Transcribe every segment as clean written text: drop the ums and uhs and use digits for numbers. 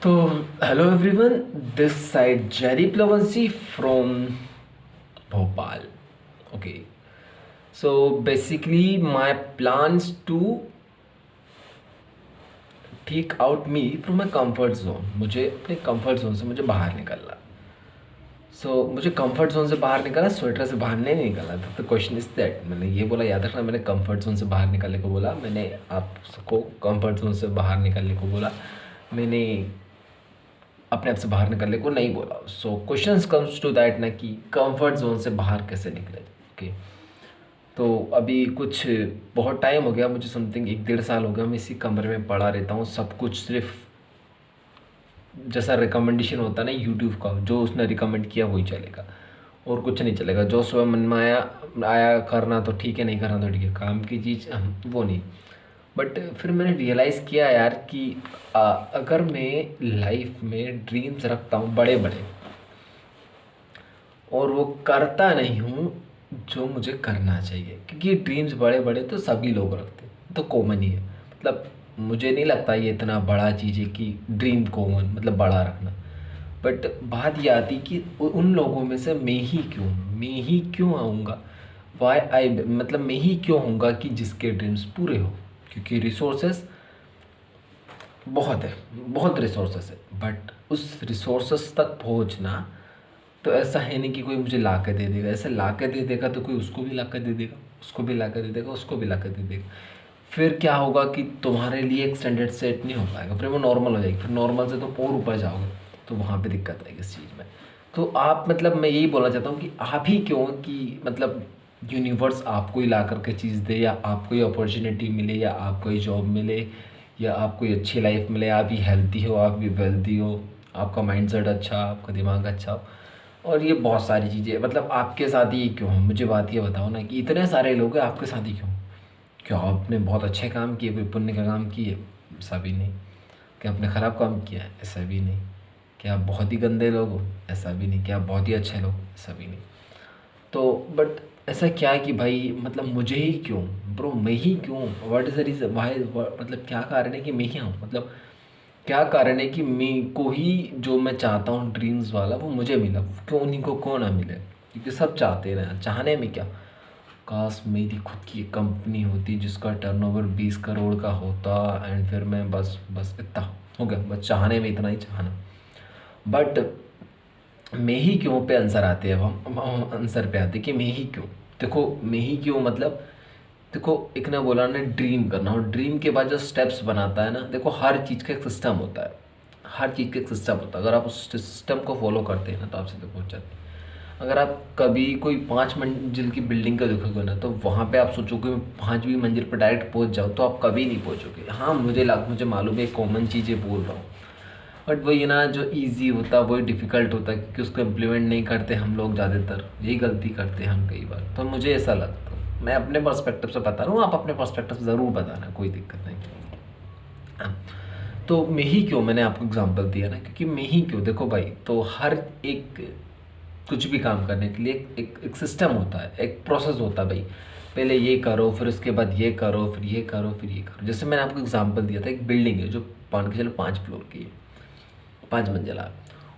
तो hello everyone, this side Jerry प्लवंसी from Bhopal. Okay, so basically my plans to take out me from my comfort zone. मुझे अपने comfort zone से मुझे बाहर निकलना. मुझे कंफर्ट जोन से बाहर निकलना, स्वेटर से बाहर नहीं निकलना था. तो क्वेश्चन इज दैट, मैंने ये बोला, याद रखना, मैंने कंफर्ट जोन से बाहर निकलने को बोला. मैंने आपको कंफर्ट जोन से बाहर निकलने को बोला. मैंने अपने आप से बाहर निकलने को नहीं बोला. So question comes to that ना, कि कंफर्ट जोन से बाहर कैसे निकले. ओके, तो अभी कुछ बहुत टाइम हो गया मुझे, समथिंग 1-1.5 साल हो गया मैं इसी कमरे में पड़ा रहता हूँ. सब कुछ सिर्फ जैसा रिकमेंडेशन होता है ना यूट्यूब का, जो उसने रिकमेंड किया वही चलेगा और कुछ नहीं चलेगा. जो सुबह मन में आया आया करना तो ठीक है, नहीं करना तो ठीक है. काम की चीज़ वो नहीं. बट फिर मैंने रियलाइज़ किया यार कि अगर मैं लाइफ में ड्रीम्स रखता हूँ बड़े बड़े और वो करता नहीं हूँ जो मुझे करना चाहिए, क्योंकि ड्रीम्स बड़े बड़े तो सभी लोग रखते हैं, तो कॉमन ही है. मतलब मुझे नहीं लगता ये इतना बड़ा चीज़ है कि ड्रीम कॉमन मतलब बड़ा रखना. बट बात ये आती कि उन लोगों में से मैं ही क्यों आऊँगा. वाई आई, मतलब मैं ही क्यों होऊंगा कि जिसके ड्रीम्स पूरे हो. क्योंकि रिसोर्सेस बहुत है, बहुत रिसोर्सेस है, बट उस रिसोर्सेस तक पहुंचना तो ऐसा है नहीं कि कोई मुझे ला के दे देगा. ऐसे ला के दे देगा तो कोई उसको भी ला के दे देगा, उसको भी ला के दे देगा, उसको भी ला के दे देगा. फिर क्या होगा कि तुम्हारे लिए एक स्टैंडर्ड सेट नहीं हो पाएगा, फिर वो नॉर्मल हो जाएगी. फिर नॉर्मल से तो और ऊपर जाओगे, तो वहाँ पे दिक्कत आएगी इस चीज़ में. तो आप, मतलब मैं यही बोलना चाहता हूँ कि आप ही क्यों, कि मतलब यूनिवर्स आपको ही ला करके चीज़ दे, या आपको ही अपॉर्चुनिटी मिले, या आपको ही जॉब मिले, या आपको ही अच्छी लाइफ मिले, आप ही हेल्थी हो, आप भी वेल्थी हो, आपका माइंडसेट अच्छा, आपका दिमाग अच्छा हो, और ये बहुत सारी चीज़ें. मतलब आपके साथ ही क्यों हो. मुझे बात ये बताओ ना, कि इतने सारे लोग हैं, आपके साथ ही क्यों. क्या आपने बहुत अच्छे काम किए, कोई पुण्य का काम किए, ऐसा भी नहीं. क्या आपने ख़राब काम किया है, ऐसा भी नहीं. क्या आप बहुत ही गंदे लोग हो, ऐसा भी नहीं. क्या आप बहुत ही अच्छे लोग, ऐसा भी नहीं. तो बट ऐसा क्या है कि भाई, मतलब मुझे ही क्यों, ब्रो मैं ही क्यों. What is the reason why, मतलब क्या कारण है कि मैं ही आऊँ. मतलब क्या कारण है कि मैं को ही जो मैं चाहता हूँ ड्रीम्स वाला वो मुझे मिला, क्यों उन्हीं को ना मिले. क्योंकि सब चाहते हैं, चाहने में क्या. काश मेरी खुद की एक कंपनी होती जिसका टर्नओवर 20 करोड़ का होता, एंड फिर मैं बस बस इतना हो गया. बस चाहने में इतना ही चाहना. बट मैं ही क्यों पे आंसर आते हैं. अब हम आंसर पे आते हैं कि मैं ही क्यों. देखो मैं ही क्यों मतलब, देखो एक ना बोला ना, ड्रीम करना, और ड्रीम के बाद जो स्टेप्स बनाता है ना, देखो हर चीज़ का एक सिस्टम होता है. हर चीज़ का एक सिस्टम होता है. अगर आप उस सिस्टम को फॉलो करते हैं ना, तो आप सीधे पहुँच जाते हैं. अगर आप कभी कोई 5 मंजिल की बिल्डिंग का देखोगे ना, तो वहाँ पे आप सोचोगे मैं 5वीं मंजिल पर डायरेक्ट पहुँच जाऊँ, तो आप कभी नहीं पहुँचोगे. हाँ, मुझे मालूम है, कॉमन चीज़ें बोल रहा हूँ. बट वही ना, जो इजी होता है वही डिफ़िकल्ट होता है, क्योंकि उसको इम्प्लीमेंट नहीं करते हम लोग. ज़्यादातर यही गलती करते हैं हम कई बार. तो मुझे ऐसा लगता है, मैं अपने पर्सपेक्टिव से बता रहा हूँ, आप अपने पर्सपेक्टिव से ज़रूर बताना, कोई दिक्कत नहीं. हाँ, तो मैं ही क्यों, मैंने आपको एग्जांपल दिया ना, क्योंकि मैं ही क्यों. देखो भाई, तो हर एक कुछ भी काम करने के लिए एक सिस्टम होता है, एक प्रोसेस होता है भाई. पहले ये करो, फिर उसके बाद ये करो, फिर ये करो, फिर ये करो. जैसे मैंने आपको एग्जांपल दिया था, एक बिल्डिंग है जो मान के चलो 5 फ्लोर की है, 5 मंजिला.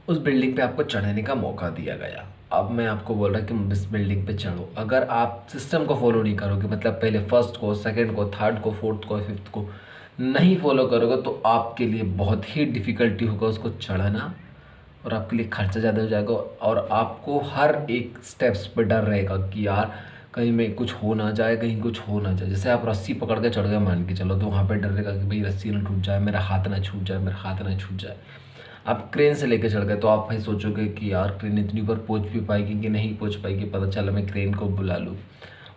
उस बिल्डिंग पे आपको चढ़ने का मौका दिया गया. अब मैं आपको बोल रहा कि इस बिल्डिंग पे चढ़ो. अगर आप सिस्टम को फॉलो नहीं करोगे, मतलब पहले फर्स्ट को, सेकंड को, थर्ड को, फोर्थ को, फिफ्थ को नहीं फॉलो करोगे, तो आपके लिए बहुत ही डिफ़िकल्टी होगा उसको चढ़ना, और आपके लिए खर्चा ज़्यादा हो जाएगा, और आपको हर एक स्टेप्स पे डर रहेगा कि यार कहीं में कुछ हो ना जाए, कहीं कुछ हो ना जाए. जैसे आप रस्सी पकड़ के चढ़ गए मान के चलो, तो वहाँ पे डर रहेगा कि भाई रस्सी ना टूट जाए, मेरा हाथ ना छूट जाए, मेरा हाथ ना छूट जाए. आप क्रेन से लेके चढ़ गए, तो आप भाई सोचोगे कि यार क्रेन इतनी ऊपर पहुँच भी पाएगी कि नहीं पहुँच पाएगी, पता चला मैं क्रेन को बुला लूँ.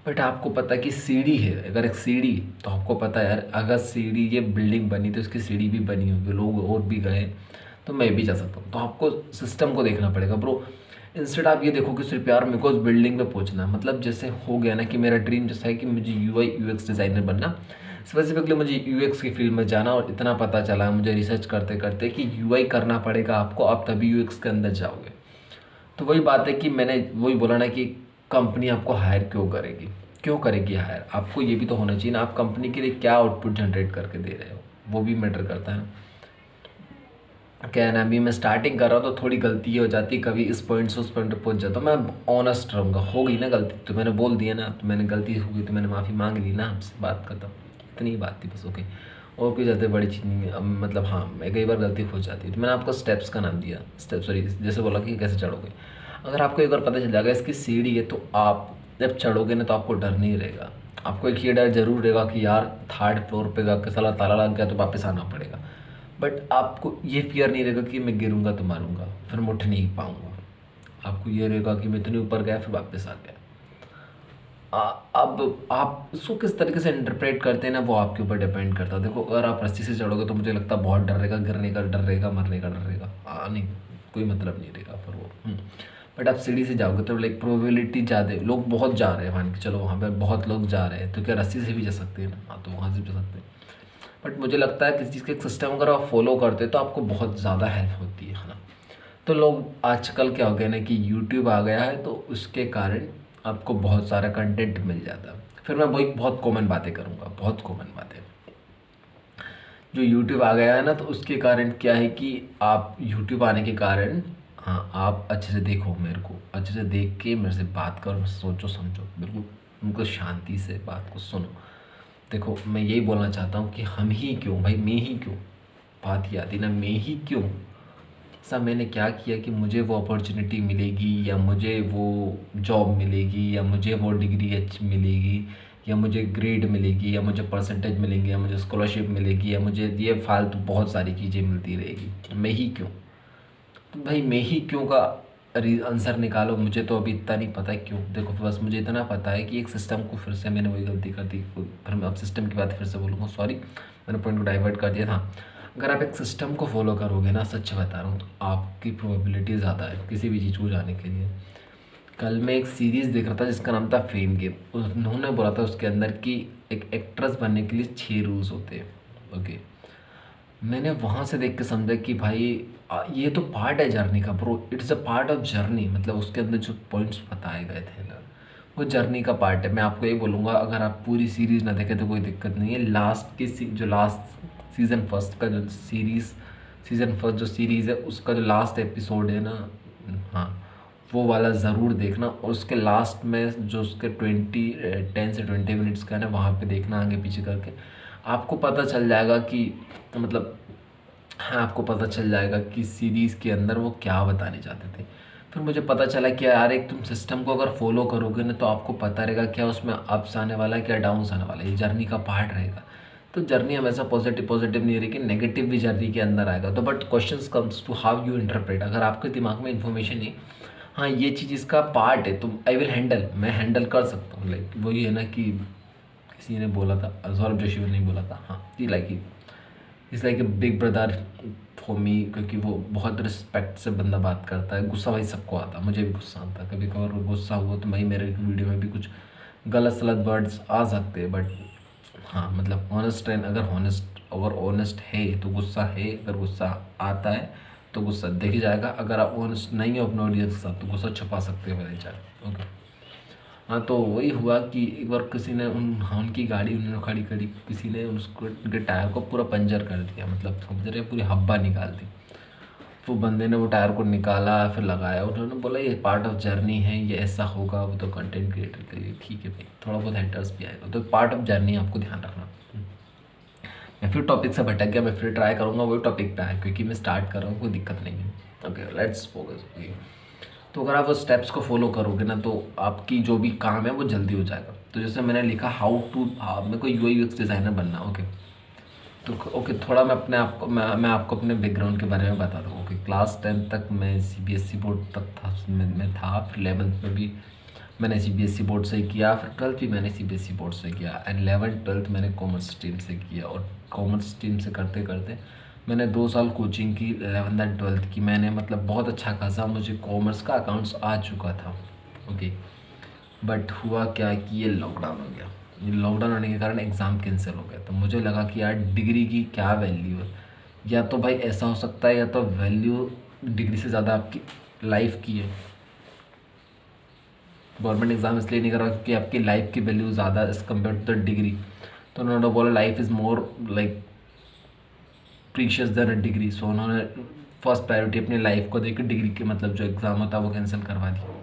बट आपको पता है कि सीढ़ी है, अगर एक सीढ़ी, तो आपको पता है यार, अगर सीढ़ी, ये बिल्डिंग बनी तो इसकी सीढ़ी भी बनी होगी, लोग और भी गए, तो मैं भी जा सकता हूँ. तो आपको सिस्टम को देखना पड़ेगा ब्रो. इंस्टेड आप ये देखो कि सिर्फ यार मेरे को उस बिल्डिंग पे पहुँचना है. मतलब जैसे हो गया ना कि मेरा ड्रीम जैसा है कि मुझे UI UX डिज़ाइनर बनना. स्पेसिफिकली मुझे UX की फील्ड में जाना, और इतना पता चला मुझे रिसर्च करते करते कि UI करना पड़ेगा आपको, आप तभी UX के अंदर जाओगे. तो वही बात है कि मैंने वही बोला ना कि कंपनी आपको हायर क्यों करेगी हायर. आपको ये भी तो होना चाहिए ना, आप कंपनी के लिए क्या आउटपुट जनरेट करके दे रहे हो, वो भी मैटर करता है. क्या है ना, अभी मैं स्टार्टिंग कर रहा हूँ तो थोड़ी गलती हो जाती है, कभी इस पॉइंट से उस पॉइंट पे पहुँच जाता हूँ। मैं ऑनेस्ट रहूँगा, हो गई ना गलती तो मैंने बोल दिया ना, तो मैंने गलती हो गई तो मैंने माफ़ी मांग ली ना, आपसे बात खत्म। इतनी ही बात थी बस, ओके। और कोई ज़्यादा बड़ी चीज़ नहीं है। अब मतलब हाँ, मैं कई बार गलती हो जाती है, तो मैंने आपको स्टेप्स का नाम दिया, स्टेप सॉरी, जैसे बोला कि कैसे चढ़ोगे। अगर आपको एक बार पता चल जाएगा इसकी सीढ़ी है, तो आप जब चढ़ोगे ना तो आपको डर नहीं रहेगा। आपको एक ये डर ज़रूर रहेगा कि यार थर्ड फ्लोर पे जाके साला ताला लग गया तो वापस आना पड़ेगा। बट आपको ये फियर नहीं रहेगा कि मैं गिरूंगा तो मारूंगा, फिर मैं उठ नहीं पाऊंगा। आपको ये रहेगा कि मैं इतने ऊपर गया फिर वापस आ गया। अब आप उसको किस तरीके से इंटरप्रेट करते हैं ना, वो आपके ऊपर डिपेंड करता है। देखो, अगर आप रस्सी से चढ़ोगे तो मुझे लगता है बहुत डर रहेगा, गिरने का डर रहेगा, मरने का डर रहेगा, नहीं, कोई मतलब नहीं रहेगा फिर वो। बट आप सीढ़ी से जाओगे तो लाइक प्रोबेबिलिटी ज़्यादा है, लोग बहुत जा रहे हैं, मान के चलो वहाँ पे बहुत लोग जा रहे हैं, तो क्या रस्सी से भी जा सकते हैं ना? हाँ, तो वहाँ से भी जा सकते हैं। बट मुझे लगता है किसी चीज़ का एक सिस्टम अगर आप फॉलो करते हो तो आपको बहुत ज़्यादा हेल्प होती है ना। तो लोग आजकल क्या हो गया ना कि यूट्यूब आ गया है, तो उसके कारण आपको बहुत सारा कंटेंट मिल जाता है। फिर मैं वही बहुत कॉमन बातें करूँगा, बहुत कॉमन बातें। जो यूट्यूब आ गया है ना, तो उसके कारण क्या है कि आप यूट्यूब आने के कारण, हाँ, आप अच्छे से देखो, मेरे को अच्छे से देख के मेरे से बात करो, सोचो समझो, बिल्कुल उनको शांति से बात को सुनो। देखो, मैं यही बोलना चाहता हूँ कि हम ही क्यों भाई, मैं ही क्यों, बात ही आती ना, मैं ही क्यों, ऐसा मैंने क्या किया कि मुझे वो अपॉर्चुनिटी मिलेगी, या मुझे वो जॉब मिलेगी, या मुझे वो डिग्री अच्छी मिलेगी, या मुझे ग्रेड मिलेगी, या मुझे परसेंटेज मिलेंगे, या मुझे स्कॉलरशिप मिलेगी, या मुझे ये फालतू बहुत सारी चीज़ें मिलती रहेगी। मैं ही क्यों? तो भाई मैं ही क्यों का आंसर निकालो, मुझे तो अभी इतना नहीं पता है क्यों। देखो, बस मुझे इतना पता है कि एक सिस्टम को, फिर से मैंने वही गलती कर दी, फिर मैं अब सिस्टम की बात फिर से बोलूँगा, सॉरी, मैंने पॉइंट को डाइवर्ट कर दिया था। अगर आप एक सिस्टम को फॉलो करोगे ना, सच बता रहा हूँ, तो आपकी प्रोबेबिलिटी ज़्यादा है किसी भी चीज़ को जाने के लिए। कल मैं एक सीरीज़ देख रहा था जिसका नाम था फेम गेम। उन्होंने बोला था उसके अंदर कि एक एक्ट्रेस बनने के लिए 6 रूल्स होते हैं, ओके। मैंने वहाँ से देख के समझा कि भाई ये तो पार्ट है जर्नी का bro, it's a part of journey. मतलब उसके अंदर जो पॉइंट्स बताए गए थे ना, वो जर्नी का पार्ट है। मैं आपको ये बोलूँगा, अगर आप पूरी सीरीज़ ना देखें तो कोई दिक्कत नहीं है। जो लास्ट सीज़न फर्स्ट का जो सीज़न फर्स्ट जो सीरीज़ है, उसका जो लास्ट एपिसोड है ना, हाँ, वो वाला ज़रूर देखना। और उसके लास्ट में जो उसके 10 से 20 मिनट्स का है ना, वहाँ पे देखना आगे पीछे करके, आपको पता चल जाएगा कि मतलब, हाँ, आपको पता चल जाएगा कि सीरीज़ के अंदर वो क्या बताने चाहते थे। फिर मुझे पता चला कि यार, एक तुम सिस्टम को अगर फॉलो करोगे ना, तो आपको पता रहेगा क्या उसमें अप्स आने वाला है, क्या डाउन्स आने वाला है, ये जर्नी का पार्ट रहेगा। तो जर्नी हमेशा पॉजिटिव पॉजिटिव नहीं रहेगी, नेगेटिव भी जर्नी के अंदर आएगा। तो but questions comes to how you interpret. अगर आपके दिमाग में इन्फॉर्मेशन है, हाँ, ये चीज़ इसका पार्ट है, तो आई विल हैंडल, मैं हैंडल कर सकता हूँ। लाइक वही है ना कि किसी ने बोला था, सौरभ जोशी ने बोला था, हाँ, कि like is like a big brother for me, क्योंकि वो बहुत रिस्पेक्ट से बंदा बात करता है। गुस्सा भाई सबको आता, मुझे भी गुस्सा आता, कभी कभार गुस्सा हुआ तो भाई मेरे वीडियो में भी कुछ गलत सलत वर्ड्स आ सकते हैं। बट हाँ, मतलब ऑनेस्ट है, अगर ऑनेस्ट है तो गुस्सा है, अगर गुस्सा आता है तो गुस्सा देखी जाएगा। अगर आप ऑनेस्ट नहीं हो अपने ऑडियंस के साथ तो गुस्सा छुपा सकते हो मेरे चाहे, ओके। हाँ, तो वही हुआ कि एक बार किसी ने हाँ, उनकी गाड़ी उन्होंने खड़ी करी, किसी ने उसको, उनके टायर को पूरा पंचर कर दिया, मतलब समझ रहे, पूरी हब्बा निकाल दी। वो बंदे ने वो टायर को निकाला, फिर लगाया। उन्होंने बोला ये पार्ट ऑफ जर्नी है, ये ऐसा होगा। वो तो कंटेंट क्रिएटर के लिए ठीक है भाई, थोड़ा बहुत हेटर्स भी आएगा, तो पार्ट ऑफ जर्नी आपको ध्यान रखना। मैं फिर टॉपिक से भटक गया, मैं फिर ट्राई करूँगा वही टॉपिक पे आए, क्योंकि मैं स्टार्ट कर रहा हूँ, कोई दिक्कत नहीं है, ओके। Let's focus. तो अगर आप वो स्टेप्स को फॉलो करोगे ना, तो आपकी जो भी काम है वो जल्दी हो जाएगा। तो जैसे मैंने लिखा हाउ टू, मेरे को यूआई यूएक्स डिज़ाइनर बनना, ओके। तो ओके, थोड़ा मैं आपको अपने बैकग्राउंड के बारे में बता दूँ, ओके। क्लास 10 तक मैं सीबीएसई बोर्ड तक था, मैं था। फिर 11th में भी मैंने सीबीएसई बोर्ड से किया, फिर 12th भी मैंने सीबीएसई बोर्ड से किया, एंड 11th 12th मैंने कॉमर्स स्ट्रीम से किया। और कॉमर्स स्ट्रीम से करते करते मैंने 2 साल कोचिंग की, 11th एंड 12th की। मैंने मतलब बहुत अच्छा खासा मुझे कॉमर्स का अकाउंट्स आ चुका था, ओके। बट हुआ क्या कि ये लॉकडाउन हो गया। ये लॉकडाउन होने के कारण एग्ज़ाम कैंसिल हो गया। तो मुझे लगा कि यार डिग्री की क्या वैल्यू है। या तो भाई ऐसा हो सकता है, या तो वैल्यू डिग्री से ज़्यादा आपकी लाइफ की है। गवर्नमेंट एग्ज़ाम इसलिए नहीं कर रहा क्योंकि आपकी लाइफ की वैल्यू ज़्यादा as compare to the degree. तो उन्होंने बोला life is more like precious than a degree. So उन्होंने फर्स्ट प्रायोरिटी अपनी लाइफ को देकर डिग्री के मतलब जो एग्ज़ाम होता है वो कैंसिल करवा दिया।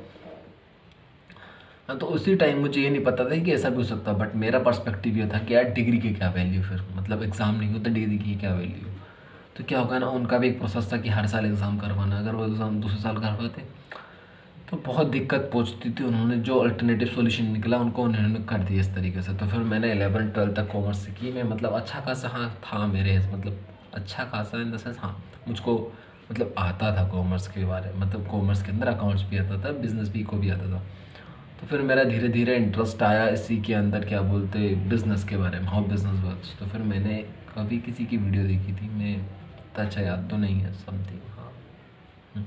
हाँ, तो उसी टाइम मुझे ये नहीं पता था कि ऐसा भी हो सकता, बट मेरा पर्सपेक्टिव ये था कि यार डिग्री की क्या वैल्यू, फिर मतलब एग्ज़ाम नहीं होता डिग्री की क्या वैल्यू। तो क्या होगा ना, उनका भी एक प्रोसेस था कि हर साल एग्ज़ाम करवाना, अगर वो एग्ज़ाम दूसरे साल करवाते तो बहुत दिक्कत पहुंचती थी। उन्होंने जो अल्टरनेटिव सॉल्यूशन निकला उनको उन्होंने कर दिया इस तरीके से। तो फिर मैंने 11th-12th तक कॉमर्स से की। मैं मतलब अच्छा खासा हाँ था मेरे, मतलब अच्छा खासा इन द सेंस, हाँ मुझको मतलब आता था कॉमर्स के बारे में, मतलब कॉमर्स के अंदर अकाउंट्स भी आता था, बिजनेस भी को भी आता था। तो फिर मेरा धीरे धीरे इंटरेस्ट आया इसी के अंदर, क्या बोलते बिज़नेस के बारे में, हाउ बिज़नेस वर्क्स। तो फिर मैंने कभी किसी की वीडियो देखी थी, मैं इतना अच्छा याद तो नहीं है, समथिंग हाँ।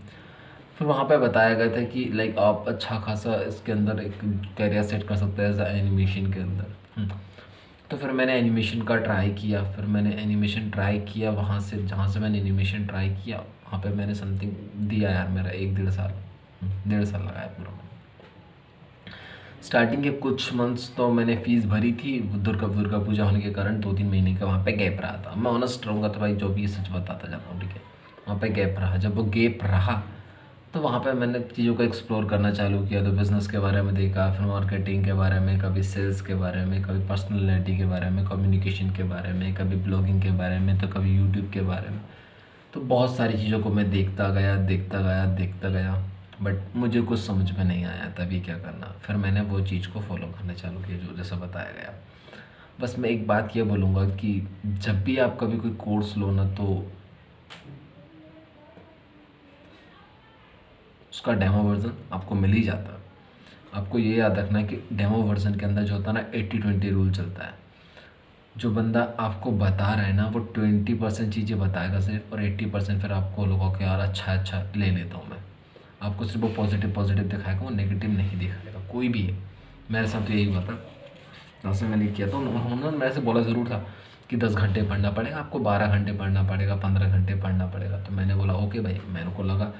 फिर वहाँ पे बताया गया था कि लाइक आप अच्छा खासा इसके अंदर एक करियर सेट कर सकते हैं एज एनिमेशन के अंदर। तो फिर मैंने एनिमेशन का ट्राई किया, फिर मैंने एनिमेशन ट्राई किया वहाँ से, जहाँ से मैंने एनिमेशन ट्राई किया वहाँ पे मैंने समथिंग दिया यार, मेरा 1-1.5 साल, 1.5 साल लगाया पूरा मैंने। स्टार्टिंग के कुछ मंथ्स तो मैंने फ़ीस भरी थी, दुर्गा पूजा होने के कारण 2-3 महीने का वहाँ पे गैप रहा था। मैं ऑनेस्ट रहूँगा तो भाई जो भी सच बताता जाता हूँ, ठीक है। वहाँ पे गैप रहा, जब वो गैप रहा तो वहाँ पे मैंने चीज़ों को एक्सप्लोर करना चालू किया। तो बिज़नेस के बारे में देखा, फिर मार्केटिंग के बारे में, कभी सेल्स के बारे में, कभी पर्सनैलिटी के बारे में, कम्युनिकेशन के बारे में, कभी ब्लॉगिंग के बारे में, तो कभी यूट्यूब के बारे में। तो बहुत सारी चीज़ों को मैं देखता गया, देखता गया, देखता गया, बट मुझे कुछ समझ में नहीं आया तभी क्या करना। फिर मैंने वो चीज़ को फॉलो करना चालू किया जो जैसा बताया गया। बस मैं एक बात ये बोलूँगा कि जब भी आप कभी कोई कोर्स लो ना, तो उसका डेमो वर्ज़न आपको मिल ही जाता है। आपको ये याद रखना है कि डेमो वर्ज़न के अंदर जो होता है ना, 80-20 रूल चलता है। जो बंदा आपको बता रहा है ना, वो 20% चीज़ें बताएगा सिर्फ, और 80% फिर आपको लोगों कि यार अच्छा अच्छा ले लेता हूँ मैं। आपको सिर्फ वो पॉजिटिव पॉजिटिव दिखाएगा, वो नेगेटिव नहीं दिखाएगा, कोई भी है। मेरे साथ तो यही हुआ था। जैसे मैंने किया तो उन्होंने मेरे से बोला ज़रूर था कि 10 घंटे पढ़ना पड़ेगा आपको, 12 घंटे पढ़ना पड़ेगा, 15 घंटे पढ़ना पड़ेगा। तो मैंने बोला ओके भाई। मेरे को लगा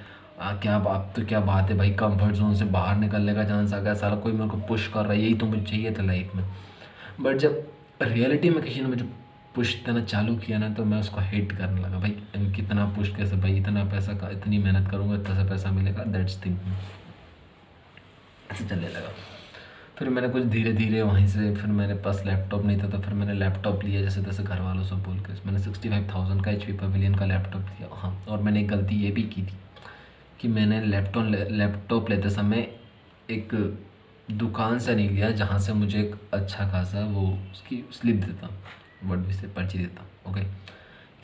क्या बात, तो क्या बात है भाई, कंफर्ट जोन से बाहर निकलने का चांस आ गया, सारा कोई मेरे को पुश कर रहा है, यही तो मुझे चाहिए था लाइफ में। बट जब रियलिटी में किसी ने मुझे पुश देना चालू किया ना, तो मैं उसको हेट करने लगा। भाई कितना पुश कैसे भाई, इतना पैसा का, इतनी मेहनत करूँगा इतना सा पैसा मिलेगा, दैट्स थिंकिंग ऐसे चलने लगा। फिर मैंने कुछ धीरे धीरे वहीं से, फिर मेरे पास लैपटॉप नहीं था तो फिर मैंने लैपटॉप लिया जैसे तैसे घर वालों से बोल के। मैंने 65,000 का HP पवेलियन का लैपटॉप लिया। हाँ, और मैंने एक गलती ये भी की थी कि मैंने लैपटॉप लेते समय एक दुकान से नहीं लिया जहाँ से मुझे एक अच्छा खासा वो उसकी स्लिप देता, वर्ड भी से पर्ची देता, ओके,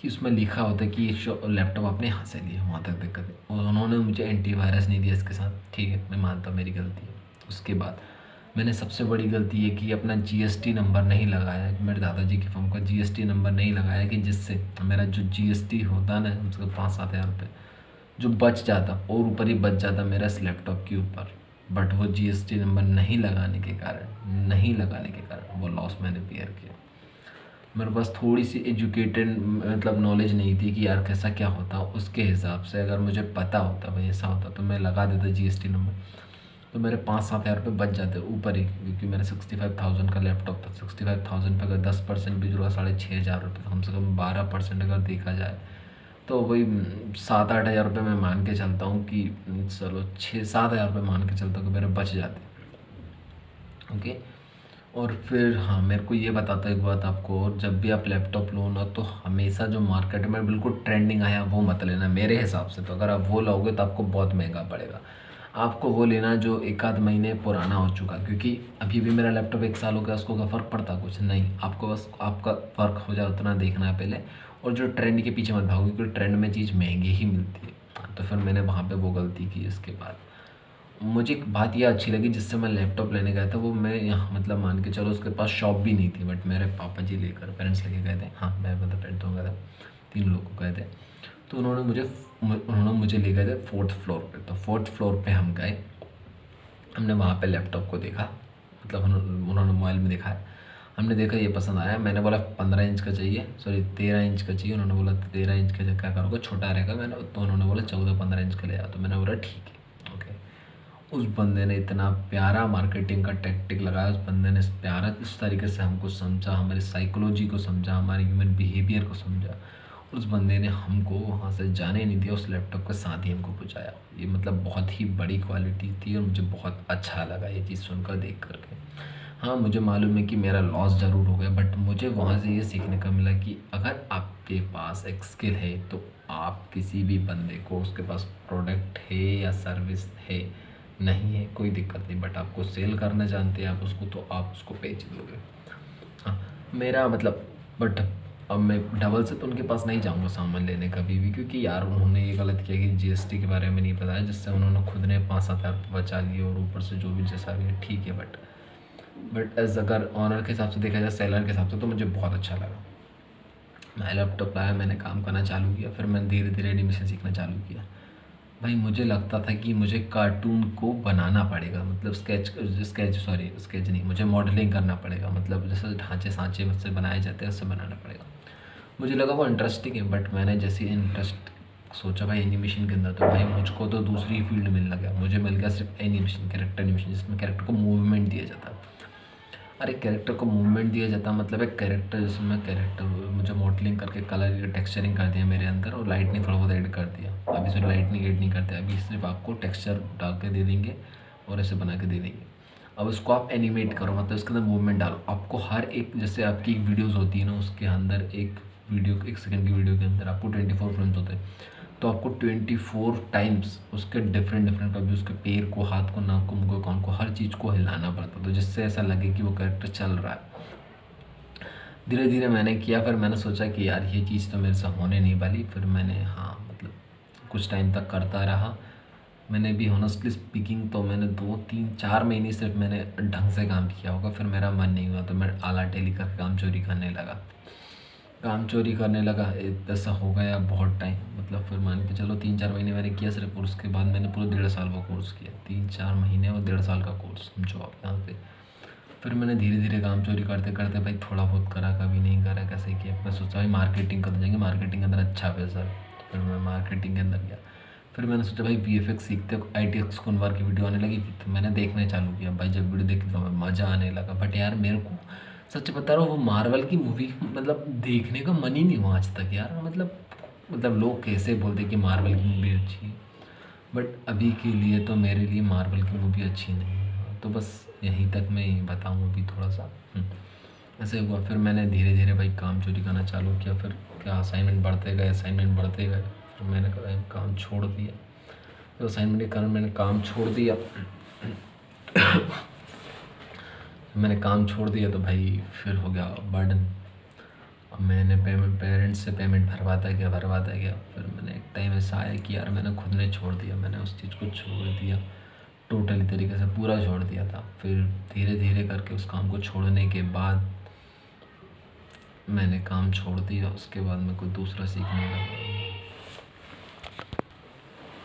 कि उसमें लिखा होता है कि ये लैपटॉप आपने यहाँ से लिया, वहाँ तक दिक्कत है। और उन्होंने मुझे एंटीवायरस नहीं दिया इसके साथ, ठीक है, मैं मानता हूँ मेरी गलती है। उसके बाद मैंने सबसे बड़ी गलती ये की, अपना GST नंबर नहीं लगाया, मेरे दादाजी की फर्म का GST नंबर नहीं लगाया, कि जिससे मेरा जो GST होता ना, उसका 5-7 हज़ार रुपये जो बच जाता और ऊपर ही बच जाता मेरा इस लैपटॉप के ऊपर। बट वो GST नंबर नहीं लगाने के कारण वो लॉस मैंने बेयर किया। मेरे पास थोड़ी सी एजुकेटेड मतलब नॉलेज नहीं थी कि यार कैसा क्या होता। उसके हिसाब से अगर मुझे पता होता भाई ऐसा होता तो मैं लगा देता GST नंबर, तो मेरे 5-7 हज़ार रुपये बच जाते ऊपर ही, क्योंकि मेरे 65,000 का लैपटॉप था। 65,000 पे अगर 10% भी जुड़ा 6,500 रुपये, कम से कम 12% अगर देखा जाए तो वही 7-8 हज़ार रुपये मैं मान के चलता हूँ कि चलो 6-7 हज़ार रुपये मान के चलता हूँ कि मेरे बच जाते, ओके। और फिर हाँ, मेरे को ये बताता है एक बात आपको, और जब भी आप लैपटॉप लो ना, तो हमेशा जो मार्केट में बिल्कुल ट्रेंडिंग आया वो मत लेना मेरे हिसाब से। तो अगर आप वो लोगे तो आपको बहुत महंगा पड़ेगा। आपको वो लेना जो 1-आध महीने पुराना हो चुका, क्योंकि अभी भी मेरा लैपटॉप 1 साल हो गया, उसको क्या फ़र्क पड़ता कुछ नहीं। आपको बस आपका फ़र्क हो जाए उतना देखना है पहले, और जो ट्रेंड के पीछे मत भागो, क्योंकि ट्रेंड में चीज़ महंगी ही मिलती है। तो फिर मैंने वहाँ पे वो गलती की। इसके बाद मुझे एक बात ये अच्छी लगी, जिससे मैं लैपटॉप लेने गया था, वो मैं यहाँ मतलब मान के चलो उसके पास शॉप भी नहीं थी, बट मेरे पापा जी लेकर, पेरेंट्स लेके गए थे। हाँ, मैं मतलब पेरेंट्स हो गया था, 3 लोग को गए थे। तो उन्होंने मुझे ले गए थे 4th फ्लोर पे। तो 4th फ्लोर पे हम गए, हमने वहाँ पे लैपटॉप को देखा, मतलब उन्होंने मोबाइल में देखा है, हमने देखा ये पसंद आया। मैंने बोला 15 इंच का चाहिए, सॉरी 13 इंच का चाहिए। उन्होंने बोला 13 इंच का क्या करोगे, छोटा रहेगा। तो उन्होंने बोला 14-15 इंच का ले आओ। तो मैंने बोला ठीक है, ओके। उस बंदे ने इतना प्यारा मार्केटिंग का टैक्टिक लगाया, उस बंदे ने प्यारा इस तरीके से हमको समझा, हमारी साइकोलॉजी को समझा, हमारे ह्यूमन बिहेवियर को समझा, उस बंदे ने हमको वहाँ से जाने नहीं दिया, उस लैपटॉप के साथ ही हमको पहुँचाया। ये मतलब बहुत ही बड़ी क्वालिटी थी और मुझे बहुत अच्छा लगा ये चीज़ सुनकर, देख कर के। हाँ, मुझे मालूम है कि मेरा लॉस ज़रूर हो गया, बट मुझे वहाँ से ये सीखने का मिला कि अगर आपके पास एक स्किल है तो आप किसी भी बंदे को, उसके पास प्रोडक्ट है या सर्विस है, नहीं है कोई दिक्कत नहीं, बट आपको सेल करना जानते हैं आप उसको, तो आप उसको बेच दोगे। हाँ, मेरा मतलब, बट अब मैं डबल से तो उनके पास नहीं जाऊँगा सामान लेने कभी भी, क्योंकि यार उन्होंने ये गलत किया कि जीएसटी के बारे में नहीं बताया, जिससे उन्होंने खुद ने 5-7 हज़ार बचा लिए, और ऊपर से जो भी जैसा भी है ठीक है, बट एज़ अगर ऑनर के हिसाब से देखा जाए, सेलर के हिसाब से, तो मुझे बहुत अच्छा लगा। मैं लैपटॉप लाया, मैंने काम करना चालू किया, फिर मैंने धीरे धीरे एनिमेशन सीखना चालू किया। भाई मुझे लगता था कि मुझे कार्टून को बनाना पड़ेगा, मतलब स्केच नहीं, मुझे मॉडलिंग करना पड़ेगा, मतलब जैसे ढांचे सांचे मुझसे बनाए जाते हैं उससे बनाना पड़ेगा। मुझे लगा वो इंटरेस्टिंग है, बट मैंने जैसे इंटरेस्ट सोचा भाई एनिमेशन के अंदर, तो भाई मुझको तो दूसरी फील्ड मिलने लगा। मुझे मिल गया सिर्फ एनिमेशन, कैरेक्टर एनिमेशन, जिसमें कैरेक्टर को मूवमेंट दिया जाता है। अरे कैरेक्टर को मूवमेंट दिया जाता मतलब एक कैरेक्टर, जिसमें कैरेक्टर मुझे मॉडलिंग करके कलर टेक्सचरिंग कर दिया मेरे अंदर, और लाइटनिंग थोड़ा बहुत ऐड कर दिया। अभी सिर्फ लाइटनिंग ऐड नहीं करते, अभी सिर्फ आपको टेक्सचर डाल के दे देंगे और ऐसे बना के दे देंगे। अब उसको आप एनिमेट करो, मतलब उसके अंदर मूवमेंट डालो। आपको हर एक, जैसे आपकी एक वीडियोज़ होती है ना, उसके अंदर एक वीडियो, 1 सेकंड की वीडियो के अंदर आपको 24 फ्रेम्स होते हैं, तो आपको 24 टाइम्स उसके डिफरेंट डिफरेंट, कभी उसके पैर को, हाथ को, नाक को, मुँह को, कान को, हर चीज़ को हिलाना पड़ता, तो जिससे ऐसा लगे कि वो कैरेक्टर चल रहा है। धीरे धीरे मैंने किया, फिर मैंने सोचा कि यार ये चीज़ तो मेरे से होने नहीं वाली। फिर मैंने, हाँ मतलब कुछ टाइम तक करता रहा। मैंने भी ऑनेस्टली स्पीकिंग तो मैंने 2-3-4 महीने सिर्फ मैंने ढंग से काम किया होगा, फिर मेरा मन नहीं हुआ, तो मैं आला टेली कर काम चोरी करने लगा। काम चोरी करने लगा, ऐसा हो गया बहुत टाइम, मतलब फिर मान के चलो 3-4 महीने मैंने किया सिर्फ, और उसके बाद मैंने पूरा 1.5 साल का कोर्स किया। 3-4 महीने और 1.5 साल का कोर्स समझो आप यहाँ पे। फिर मैंने धीरे धीरे काम चोरी करते करते भाई थोड़ा बहुत करा, कभी नहीं करा, कैसे किया। मैं सोचा भाई मार्केटिंग कर जाएंगे, मार्केटिंग के अंदर अच्छा पैसा है। फिर मैं मार्केटिंग के अंदर गया। फिर मैंने सोचा भाई वीएफएक्स सीखते, ITX कुनवार की वीडियो आने लगी थी, तो मैंने देखने चालू किया। भाई जब वीडियो देखी तो मैं मज़ा आने लगा, बट यार मेरे को सच बता रहा हूँ, वो मार्वल की मूवी मतलब देखने का मन ही नहीं हुआ आज तक यार। मतलब लोग कैसे बोलते कि मार्वल की मूवी अच्छी है, बट अभी के लिए तो मेरे लिए मार्वल की मूवी अच्छी नहीं है। तो बस यहीं तक मैं बताऊँ अभी थोड़ा सा। ऐसे हुआ, फिर मैंने धीरे धीरे भाई काम चोरी करना चालू किया। फिर क्या, असाइनमेंट बढ़ते गए, असाइनमेंट बढ़ते गए, फिर मैंने काम छोड़ दिया। तो असाइनमेंट के कारण मैंने काम छोड़ दिया। मैंने काम छोड़ दिया तो भाई फिर हो गया बर्डन। अब मैंने पेरेंट्स से पेमेंट भरवाता गया। फिर मैंने एक टाइम ऐसा आया कि यार मैंने खुद ने छोड़ दिया, मैंने उस चीज़ को छोड़ दिया, टोटली तरीके से पूरा छोड़ दिया था। फिर धीरे धीरे करके उस काम को छोड़ने के बाद मैंने काम छोड़ दिया। उसके बाद मैं कुछ दूसरा सीखने लगा।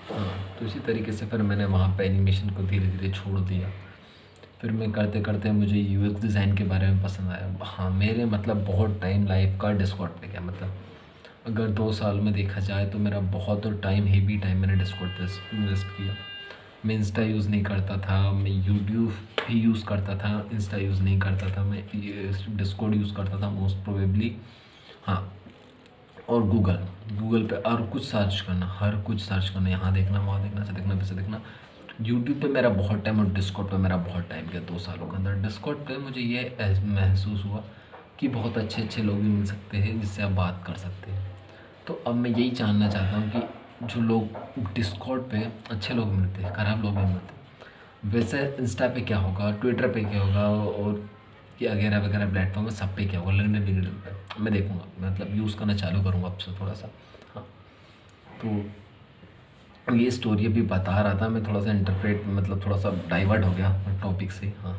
हाँ, तो इसी तरीके से फिर मैंने वहाँ पे एनिमेशन को धीरे धीरे छोड़ दिया। फिर मैं करते करते मुझे यूएक्स डिज़ाइन के बारे में पसंद आया। हाँ, मेरे मतलब बहुत टाइम लाइफ का डिस्कॉर्ड पे गया। मतलब अगर 2 साल में देखा जाए तो मेरा बहुत टाइम, हेवी टाइम मैंने डिस्कॉर्ड पे इन्वेस्ट किया। मैं इंस्टा यूज़ नहीं करता था, मैं यूट्यूब भी यूज़ करता था, इंस्टा यूज़ नहीं करता था, मैं डिस्कॉर्ड यूज़ करता था मोस्ट प्रोबेबली। हाँ, और गूगल पे और कुछ सर्च करना, हर कुछ सर्च करना, यहाँ देखना, वहाँ देखना, ऐसे देखना, वैसे देखना। यूट्यूब पे मेरा बहुत टाइम और डिस्कॉर्ड पे मेरा बहुत टाइम गया 2 सालों के अंदर। डिस्कॉर्ड पे मुझे ये महसूस हुआ कि बहुत अच्छे अच्छे लोग भी मिल सकते हैं जिससे आप बात कर सकते हैं। तो अब मैं यही जानना चाहता हूँ कि जो लोग डिस्कॉर्ड पे अच्छे लोग मिलते हैं, ख़राब लोग भी मिलते हैं, वैसे इंस्टा पे क्या होगा, ट्विटर पे क्या होगा, और ये वगैरह वगैरह प्लेटफॉर्म है, सब पे क्या होगा, लिंक्डइन पे मैं देखूँगा, मतलब यूज़ करना चालू करूँगा अब से थोड़ा सा। हाँ, तो ये स्टोरी अभी बता रहा था मैं, थोड़ा सा इंटरप्रेट, मतलब थोड़ा सा डाइवर्ट हो गया टॉपिक से। हाँ,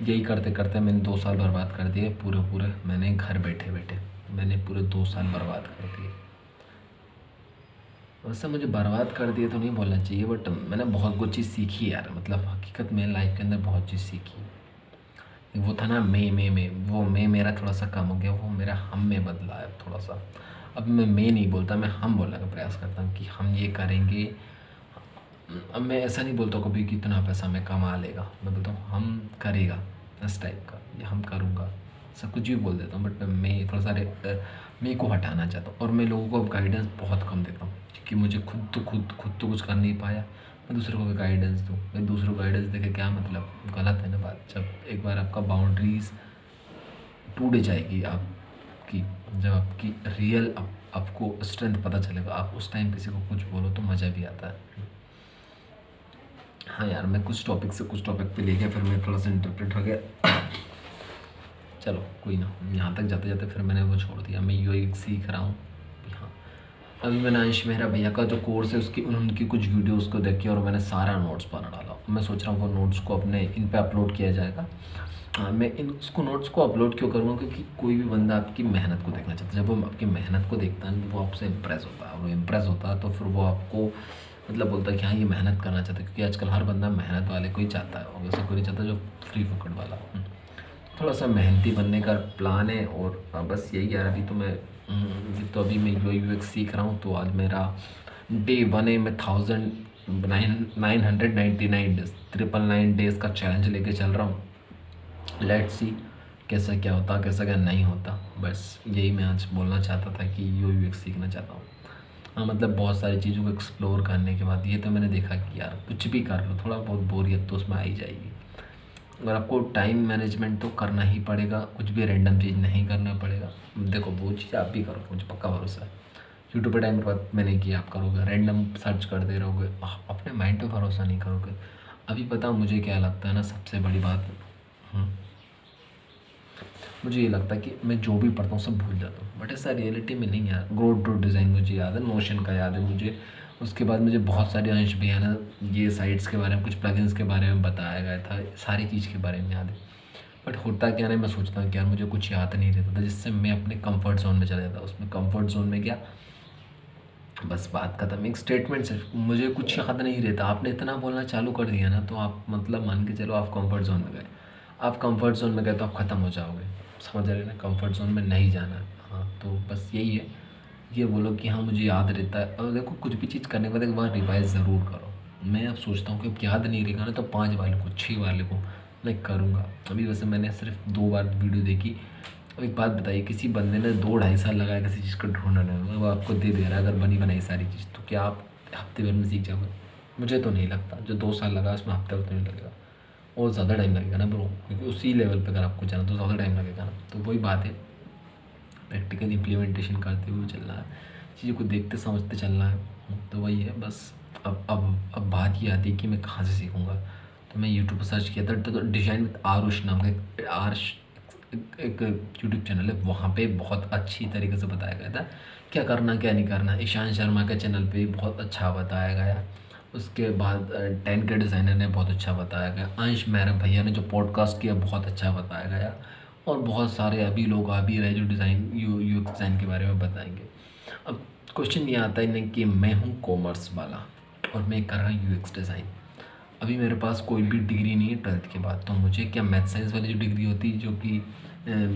यही करते करते मैंने 2 साल बर्बाद कर दिए पूरे। मैंने घर बैठे बैठे मैंने पूरे 2 साल बर्बाद कर दिए। वैसे मुझे बर्बाद कर दिए तो नहीं बोलना चाहिए, बट मैंने बहुत कुछ चीज़ सीखी यार। मतलब हकीकत में लाइफ के अंदर बहुत चीज़ सीखी। वो था ना वो मैं मेरा थोड़ा सा कम हो गया, वो मेरा हम में बदला है थोड़ा सा। अब मैं नहीं बोलता, मैं हम बोलने का प्रयास करता हूँ कि हम ये करेंगे। अब मैं ऐसा नहीं बोलता कभी कि इतना पैसा मैं कमा लेगा, मैं बोलता हूँ हम करेगा, इस टाइप का, या हम करूँगा, सब कुछ भी बोल देता हूँ। बट मैं थोड़ा सा मैं को हटाना चाहता हूँ। और मैं लोगों को अब गाइडेंस बहुत कम देता हूँ, क्योंकि मुझे खुद तो कुछ कर नहीं पाया, मैं दूसरों को गाइडेंस दूँ। मैं दूसरों को गाइडेंस दे के क्या मतलब, गलत है ना बात। जब एक बार आपका बाउंड्रीज टूट जाएगी आपकी, जब आपकी रियल आपको स्ट्रेंथ पता चलेगा, आप उस टाइम किसी को कुछ बोलो तो मज़ा भी आता है। हाँ यार, मैं कुछ टॉपिक से कुछ टॉपिक पे ले गया, फिर मैं थोड़ा सा इंटरप्रेट हो गया। चलो कोई ना, यहाँ तक जाते जाते फिर मैंने वो छोड़ दिया। मैं यूएक्स सीख रहा हूँ। हाँ, अभी मैंने अंश मेहरा भैया का जो कोर्स है उसकी उनकी कुछ वीडियोस को देखी और मैंने सारा नोट्स बना डाला। मैं सोच रहा हूँ वो नोट्स को अपने इन पे अपलोड किया जाएगा। हाँ, मैं इन उसको नोट्स को अपलोड क्यों करूँगा, क्योंकि कोई भी बंदा आपकी मेहनत को देखना चाहता है। जब वो आपकी मेहनत को देखता है वो आपसे इम्प्रेस होता है, वो इम्प्रेस होता है तो फिर वो आपको मतलब बोलता है कि हाँ ये मेहनत करना चाहता है, क्योंकि आजकल हर बंदा मेहनत वाले को ही चाहता है, और वैसे कोई नहीं चाहता जो फ्री फुकट वाला। थोड़ा सा मेहनती बनने का प्लान है। और बस यही यार, अभी तो अभी मैं यूएक्स सीख रहा हूँ। तो आज मेरा डे 1 है। मैं 1999 डेज 999 डेज़ का चैलेंज लेके चल रहा हूँ। लेट्स सी कैसा क्या होता, कैसा क्या नहीं होता। बस यही मैं आज बोलना चाहता था कि यूएक्स सीखना चाहता हूँ। हाँ, मतलब बहुत सारी चीज़ों को एक्सप्लोर करने के बाद ये तो मैंने देखा कि यार कुछ भी कर लो, थोड़ा बहुत बोरियत तो उसमें आ ही जाएगी। और आपको टाइम मैनेजमेंट तो करना ही पड़ेगा, कुछ भी रैंडम चीज़ नहीं करना पड़ेगा। देखो वो चीज़ आप भी करोगे, मुझे पक्का भरोसा है। यूट्यूब पे टाइम बर्बाद मैंने किया, आप करोगे, रैंडम सर्च करते रहोगे, अपने माइंड पे भरोसा नहीं करोगे। अभी पता मुझे क्या लगता है ना, सबसे बड़ी बात, मुझे ये लगता है कि मैं जो भी पढ़ता हूँ सब भूल जाता हूँ, बट ऐसा रियलिटी में नहीं यार। ग्रोथ डॉट डिज़ाइन मुझे याद है, नोशन का याद है मुझे। उसके बाद मुझे बहुत सारे अंश भी है ना, ये साइट्स के बारे में, कुछ प्लगइन्स के बारे में बताया गया था, सारी चीज़ के बारे में याद है। बट होता क्या नहीं, मैं सोचता हूँ कि यार मुझे कुछ याद नहीं रहता था, जिससे मैं अपने कंफर्ट जोन में चला जाता। उसमें कंफर्ट जोन में क्या, बस बात खत्म। एक स्टेटमेंट सिर्फ, मुझे कुछ याद नहीं रहता। आपने इतना बोलना चालू कर दिया ना, तो आप मतलब मान के चलो आप कंफर्ट जोन में गए। आप कंफर्ट जोन में गए तो आप ख़त्म हो जाओगे, समझ रहे हैं ना। कंफर्ट जोन में नहीं जाना है। हाँ, तो बस यही है। ये बोलो कि हाँ मुझे याद रहता है, और देखो कुछ भी चीज़ करने के बाद एक बार रिवाइज ज़रूर करो। मैं अब सोचता हूँ कि अब याद नहीं रहेगा ना, तो 5 बार लिखो, 6 बार लिखो, मैं करूँगा। अभी वैसे मैंने सिर्फ 2 बार वीडियो देखी। अब एक बात बताइए, किसी बंदे ने 2 ढाई साल लगाया किसी चीज़ को ढूंढने में, वो आपको दे दे रहा है अगर बनी बनाई सारी चीज़, तो क्या आप हफ्ते भर में सीख जाओगे? मुझे तो नहीं लगता। जो 2 साल लगा उसमें हफ्ते भर तो नहीं लगेगा, और ज़्यादा टाइम लगेगा ना ब्रो, क्योंकि उसी लेवल पे अगर आपको जाना तो ज़्यादा टाइम लगेगा ना। तो वही बात है, प्रैक्टिकल इम्प्लीमेंटेशन करते हुए चलना है, चीज़ों को देखते समझते चलना है। तो वही है बस। अब बात ये आती है कि मैं कहाँ से सीखूँगा। तो मैं यूट्यूब पर सर्च किया था, तो डिज़ाइन विद आरुष नाम का एक यूट्यूब चैनल है, वहाँ पे बहुत अच्छी तरीके से बताया गया था क्या करना क्या नहीं करना। ईशान शर्मा के चैनल पे बहुत अच्छा बताया गया। उसके बाद 10K डिज़ाइनर ने बहुत अच्छा बताया गया। अंश मेहरा भैया ने जो पॉडकास्ट किया बहुत अच्छा बताया गया। और बहुत सारे अभी लोग आ भी रहे जो डिज़ाइन यूएक्स डिज़ाइन के बारे में बताएंगे। अब क्वेश्चन ये आता है ना कि मैं हूँ कॉमर्स वाला और मैं कर रहा हूँ यूएक्स डिज़ाइन। अभी मेरे पास कोई भी डिग्री नहीं है 12th के बाद, तो मुझे क्या मैथ साइंस वाली जो डिग्री होती है, जो कि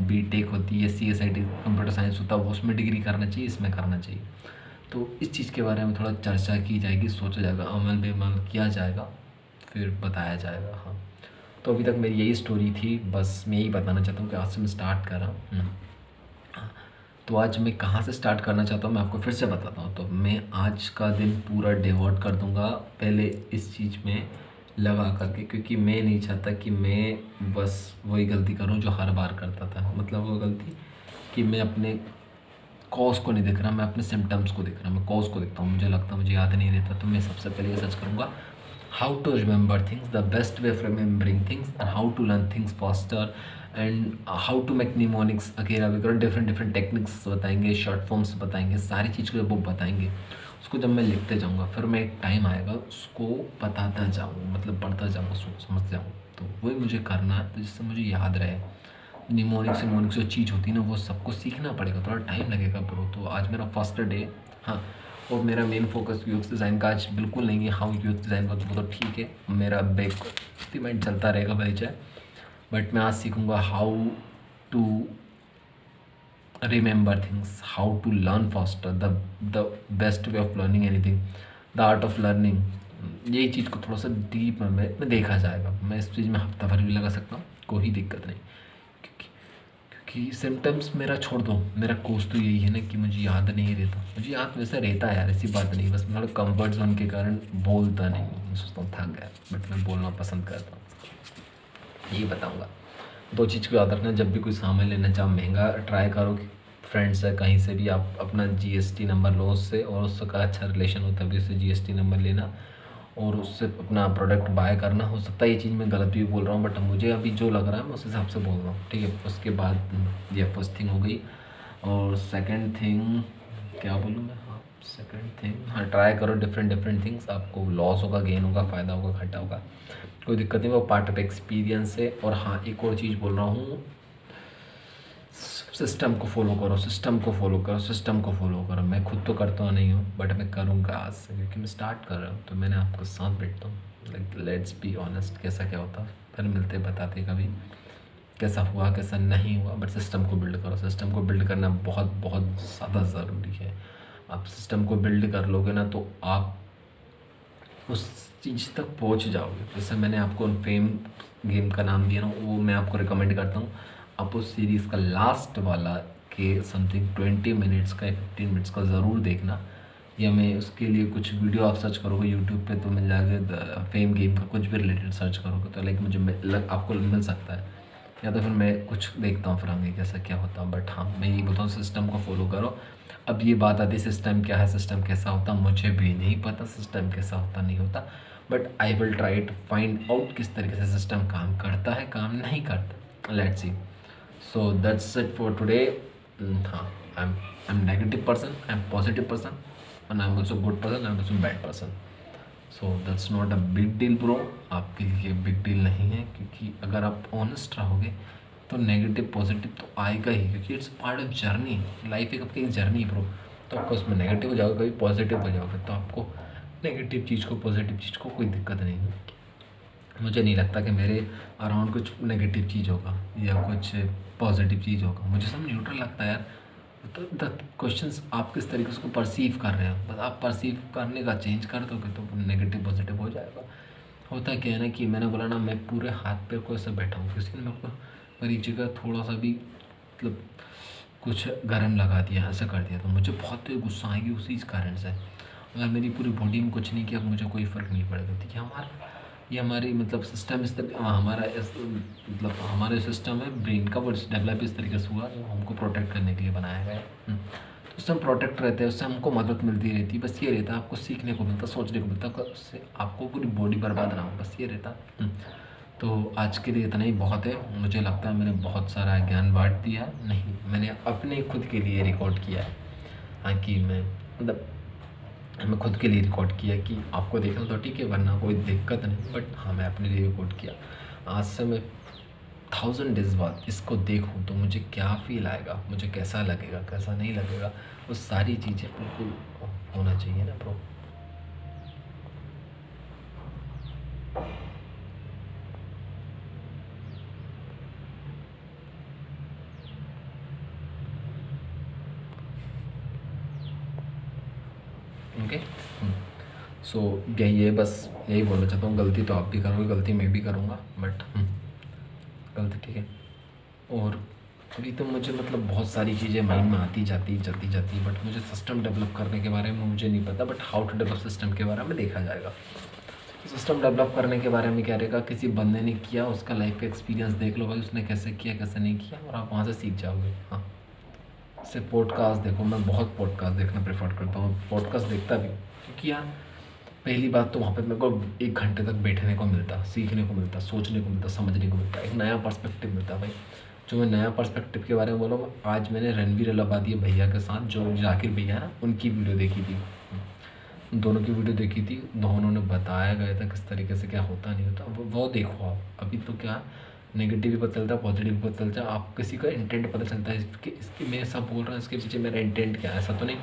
बीटेक होती है, CSIT कंप्यूटर साइंस होता है, वो उसमें डिग्री करना चाहिए, इसमें करना चाहिए। तो इस चीज़ के बारे में थोड़ा चर्चा की जाएगी, सोचा जाएगा, अमल बेअमल किया जाएगा, फिर बताया जाएगा। हाँ, तो अभी तक मेरी यही स्टोरी थी, बस मैं यही बताना चाहता हूँ कि आज से मैं स्टार्ट कर रहा हूँ। हाँ, तो आज मैं कहाँ से स्टार्ट करना चाहता हूँ मैं आपको फिर से बताता हूँ। तो मैं आज का दिन पूरा डिवोट कर दूँगा पहले इस चीज़ में लगा करके, क्योंकि मैं नहीं चाहता कि मैं बस वही गलती करूँ जो हर बार करता था। मतलब वो गलती कि मैं अपने कॉज को नहीं देख रहा, मैं अपने सिम्टम्स को देख रहा, मैं कॉज को देखता हूँ। मुझे लगता है मुझे याद नहीं रहता, तो मैं सबसे पहले ये सर्च करूँगा how to remember things, the best way of remembering things, and how to learn things faster, and how to make mnemonics वगैरह वगैरह। डिफरेंट डिफरेंट टेक्निक्स बताएंगे, शॉर्ट फॉर्म्स बताएंगे, सारी चीज़ को जब वो बताएंगे उसको जब मैं लिखते जाऊँगा, फिर मैं एक टाइम आएगा उसको बताता जाऊँ, मतलब पढ़ता जाऊँ, सोच समझ जाऊँ। तो वही मुझे करना है, तो जिससे मुझे याद रहे। निमोनिक्स निमोनिक्स जो चीज़ होती है ना, वो सबको सीखना पड़ेगा, थोड़ा टाइम लगेगा ब्रो। तो आज मेरा फर्स्ट डे। हाँ, और मेरा मेन फोकस यूएक्स डिज़ाइन का आज बिल्कुल नहीं है। हाउ यूएक्स डिज़ाइन का वो तो ठीक है, मेरा बैक एक्सपेरिमेंट चलता रहेगा परिचय। बट मैं आज सीखूँगा how to remember things, how to learn faster, the best way of learning anything, the art of learning. यही चीज़ को थोड़ा सा डीप में देखा जाएगा। मैं इस चीज़ में हफ्ता भर भी लगा सकता हूँ, कोई दिक्कत नहीं, क्योंकि कि सिम्टम्स मेरा छोड़ दो, मेरा कोर्स तो यही है ना कि मुझे याद नहीं रहता। मुझे याद वैसे रहता है यार, ऐसी बात नहीं, बस मैं कंफर्ट जोन के कारण बोलता नहीं हूँ। मैं सोचता हूँ थक गया, बट मैं बोलना पसंद करता हूँ। यही बताऊँगा, दो चीज़ को याद रखना, जब भी कोई सामान लेना चाहो महंगा, ट्राई करो कि फ्रेंड्स है कहीं से भी आप अपना जीएसटी नंबर लो उससे, और उसका अच्छा रिलेशन हो तभी उससे जीएसटी नंबर लेना और उससे अपना प्रोडक्ट बाय करना। हो सकता है ये चीज़ मैं गलत भी बोल रहा हूँ, बट मुझे अभी जो लग रहा है मैं उस हिसाब से बोल रहा हूँ, ठीक है। उसके बाद ये फर्स्ट थिंग हो गई। और सेकंड थिंग क्या बोलूँ मैं, हाँ सेकंड थिंग, हाँ ट्राई करो डिफरेंट डिफरेंट थिंग्स। आपको लॉस होगा, गेन होगा, फ़ायदा होगा, घाटा होगा, कोई दिक्कत नहीं, वो पार्ट ऑफ एक्सपीरियंस है। और हाँ एक और चीज़ बोल रहा हूँ, सिस्टम को फॉलो करो, सिस्टम को फॉलो करो, सिस्टम को फॉलो करो। मैं खुद तो करता नहीं हूँ, बट मैं करूँगा आज से, क्योंकि मैं स्टार्ट कर रहा हूँ। तो मैंने आपके साथ बैठता हूँ, लाइक लेट्स बी ऑनेस्ट, कैसा क्या होता, फिर मिलते बताते कभी कैसा हुआ कैसा नहीं हुआ। बट सिस्टम को बिल्ड करो, सिस्टम को बिल्ड करना बहुत बहुत ज़्यादा ज़रूरी है। आप सिस्टम को बिल्ड कर लोगे ना तो आप उस चीज़ तक पहुंच जाओगे। जैसे मैंने आपको फेम गेम का नाम दिया ना, वो मैं आपको रिकमेंड करता हूँ। आप उस सीरीज़ का लास्ट वाला के समथिंग 20 मिनट्स का या 15 मिनट्स का ज़रूर देखना, या मैं उसके लिए कुछ वीडियो आप सर्च करोगे यूट्यूब पे तो मिल जाएगा, फेम गेम का कुछ भी रिलेटेड सर्च करोगे तो लाइक आपको मिल सकता है। या तो फिर मैं कुछ देखता हूँ फिर आगे कैसा क्या होता है। बट हाँ मैं यही बोलता हूँ, सिस्टम को फॉलो करो। अब ये बात आती है सिस्टम क्या है, सिस्टम कैसा होता, मुझे भी नहीं पता सिस्टम कैसा होता नहीं होता, but I will try to find out किस तरीके से सिस्टम काम करता है, काम नहीं करता। Let's see. So that's it for today. हाँ, I am negative person, I am positive person, and I am also good person, I am also bad person. So that's not a big deal bro, आपके लिए big deal नहीं है, क्योंकि अगर आप honest रहोगे तो नेगेटिव पॉजिटिव तो आएगा ही, क्योंकि it's part of journey. Life एक आपकी जर्नी ब्रो, तो आपको उसमें नेगेटिव हो जाओगे, कभी पॉजिटिव हो जाओगे, तो आपको नेगेटिव चीज़ को पॉजिटिव चीज़ को कोई दिक्कत नहीं है। मुझे नहीं लगता कि मेरे अराउंड कुछ नेगेटिव चीज़ होगा या कुछ पॉजिटिव चीज़ होगा, मुझे सब न्यूट्रल लगता है यार। तो द क्वेश्चंस आप किस तरीके से उसको परसीव कर रहे हो, बस आप परसीव करने का चेंज कर दोगे तो नेगेटिव पॉजिटिव हो जाएगा। होता क्या है ना कि मैंने बोला ना, मैं पूरे हाथ पे को ऐसे बैठा हूँ, किसी ने मेरे को मेरी जगह थोड़ा सा भी मतलब कुछ गर्म लगा दिया, ऐसा कर दिया, तो मुझे बहुत गुस्सा आएगी उसी कारण से। अगर मेरी पूरी बॉडी में कुछ नहीं किया मुझे कोई फ़र्क नहीं पड़ेगा। देखिए ये हमारी मतलब सिस्टम मतलब हमारे सिस्टम है ब्रेन का, वो डेवलप इस तरीके से हुआ, हमको प्रोटेक्ट करने के लिए बनाया गया है। तो उससे हम प्रोटेक्ट रहते हैं, उससे हमको मदद मिलती रहती है। बस ये रहता है, आपको सीखने को मिलता, सोचने को मिलता, उससे आपको पूरी बॉडी बर्बाद ना हो, बस ये रहता। तो आज के लिए इतना ही बहुत है। मुझे लगता है मैंने बहुत सारा ज्ञान बांट दिया, नहीं मैंने अपने खुद के लिए रिकॉर्ड किया है। हाँ कि मैं खुद के लिए रिकॉर्ड किया कि आपको देखना तो ठीक है, वरना कोई दिक्कत नहीं, बट हाँ मैं अपने लिए रिकॉर्ड किया। आज से मैं 1000 डेज़ बाद इसको देखूँ तो मुझे क्या फ़ील आएगा, मुझे कैसा लगेगा, कैसा नहीं लगेगा, वो सारी चीज़ें बिल्कुल होना चाहिए ना ब्रो। ओके। सो यही है, बस यही बोलना चाहता हूँ। गलती तो आप भी करोगे, गलती मैं भी करूँगा, बट गलती ठीक है। और अभी तो मुझे मतलब बहुत सारी चीज़ें माइंड में आती जाती बट मुझे सिस्टम डेवलप करने के बारे में मुझे नहीं पता, but how to develop system के बारे में देखा जाएगा। सिस्टम डेवलप करने के बारे में क्या रहेगा, किसी बंदे ने किया, उसका लाइफ का एक्सपीरियंस देख लो भाई, उसने कैसे किया कैसे नहीं किया, और आप वहाँ से सीख जाओगे। हाँ, जैसे पॉडकास्ट देखो, मैं बहुत पॉडकास्ट देखना प्रेफर करता हूँ, पॉडकास्ट देखता भी हूँ, क्योंकि यार पहली बात तो वहाँ पे मेरे को 1 घंटे तक बैठने को मिलता, सीखने को मिलता, सोचने को मिलता, समझने को मिलता, एक नया पर्सपेक्टिव मिलता भाई। जो मैं नया पर्सपेक्टिव के बारे में बोला, आज मैंने रणवीर अलाहाबादी भैया के साथ, जो जाकिर भैया है ना, उनकी वीडियो देखी थी, दोनों की वीडियो देखी थी। दोनों ने बताया गया था किस तरीके से क्या होता नहीं होता, वो देखो आप। अभी तो क्या नेगेटिव भी पता चलता है, पॉजिटिव भी पता चलता है, आप किसी का इंटेंट पता चलता है, इसके मैं सब बोल रहा हूँ, इसके पीछे मेरा इंटेंट क्या है, ऐसा तो नहीं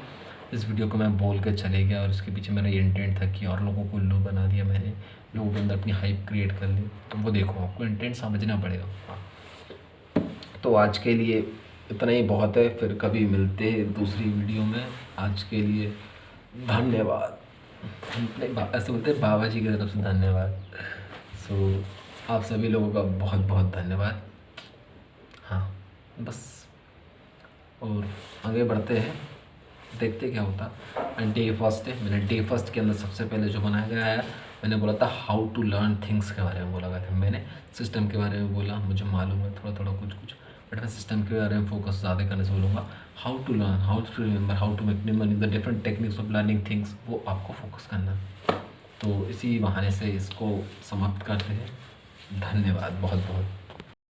इस वीडियो को मैं बोल के चले गया और इसके पीछे मेरा ये इंटेंट था कि और लोगों को उल्लू बना दिया मैंने, लोगों के अंदर अपनी हाइप क्रिएट कर ली। तो वो देखो, आपको इंटेंट समझना पड़ेगा। तो आज के लिए इतना ही बहुत है, फिर कभी मिलते हैं दूसरी वीडियो में। आज के लिए धन्यवाद। नहीं, ऐसे बोलते हैं बाबा जी की तरफ से धन्यवाद। सो आप सभी लोगों का बहुत बहुत धन्यवाद। हाँ, बस। और आगे बढ़ते हैं, देखते क्या होता। एंड डे फर्स्ट है, मैंने डे फर्स्ट के अंदर सबसे पहले जो बनाया गया है, मैंने बोला था हाउ टू लर्न थिंग्स के बारे में बोला गया था। मैंने सिस्टम के बारे में बोला, मुझे मालूम है थोड़ा थोड़ा कुछ कुछ, बट मैं सिस्टम के बारे में फोकस ज़्यादा करने से बोलूँगा। How to learn, how to remember, how to make numeric, the different techniques of learning things, वो आपको फोकस करना है। तो इसी बहाने से इसको समाप्त करते हैं। धन्यवाद बहुत बहुत।